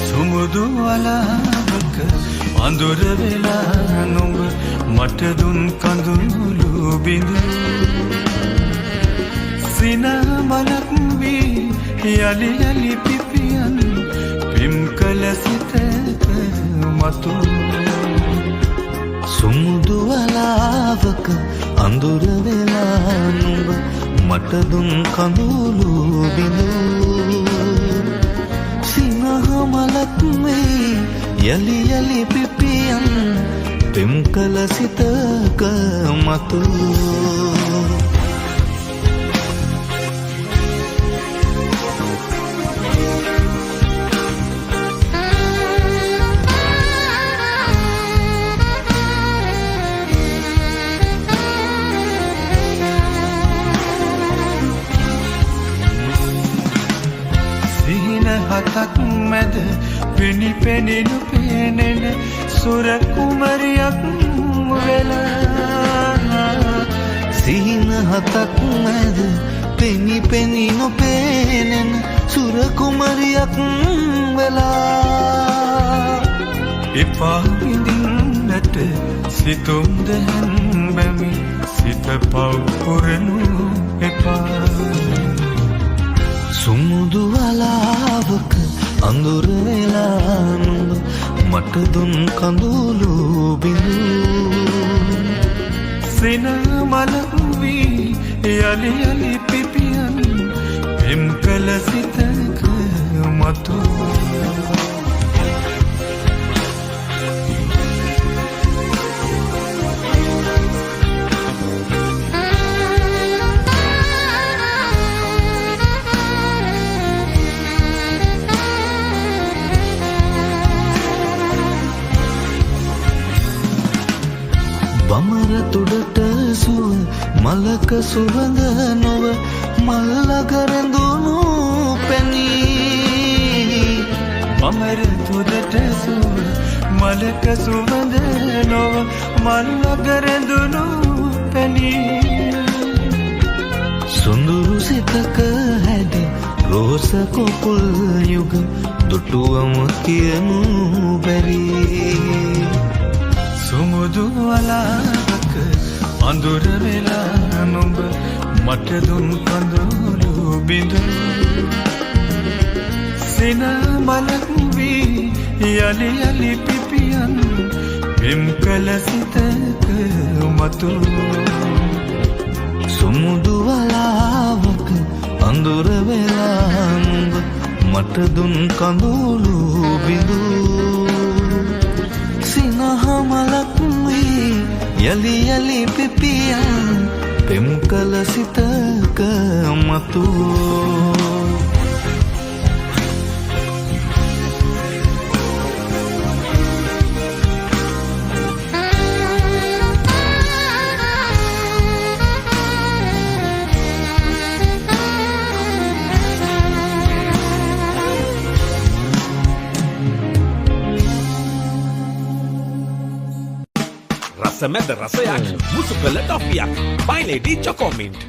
සුමුදු වලාවක අඳුර වෙලා නුඹ මට දුන් කඳුළු බිඳු සින මලක් වී යලි යලි පිපියන් පිම් කළ සිතක මතු සුමුදු වලාවක අඳුර වෙලා නුඹ මට දුන් කඳුළු බිඳු මලක් මේ යලි යලි පිපියන් පෙම් කළ සිතක මතු හතක් මැද පෙනි පෙනෙනු පේනෙන සුර කුමරියක් වෙලා සිහින හතක් මැද පෙනි පෙනි නොපේනෙන සුර කුමරියක් වෙලා එපා විඳින්නට සිතුම් දැන් බැමි සිත පව් පුරනු එපා සුමුදු වලාවක අඳුර වෙලා නුඹ මට දුන් කඳුළු බිඳු සින මලක් වී යලි යලි පිපියන් පෙම් කළ සිතක මතු බමර තුඩට සුව මලක සුවඳ නොව මල්ලක රැඳුණු පැනී බමර තුඩට සුව මලක සුවඳ නොව මල්ලක රැඳුණු පැනී සොඳුරු සිතක හැදි රෝස කොපුල් යුග දුටුවම කියනු බැරි සුමුදු වලාවක අඳුර වෙලා නුඹ මට දුන් කඳුළු බිඳු සින මලක් වී යලි යලි පිපියන් පෙම් කළ සිතක මතු සුමුදු වලාවක අඳුර වෙලා නුඹ මට දුන් කඳුළු බිඳු මලක් වී යලි යලි පිපියන් පෙම් කළ සිතක මතු රසමැද රසයක් මුසු කළ ටොෆියක් My Lady Choco Mint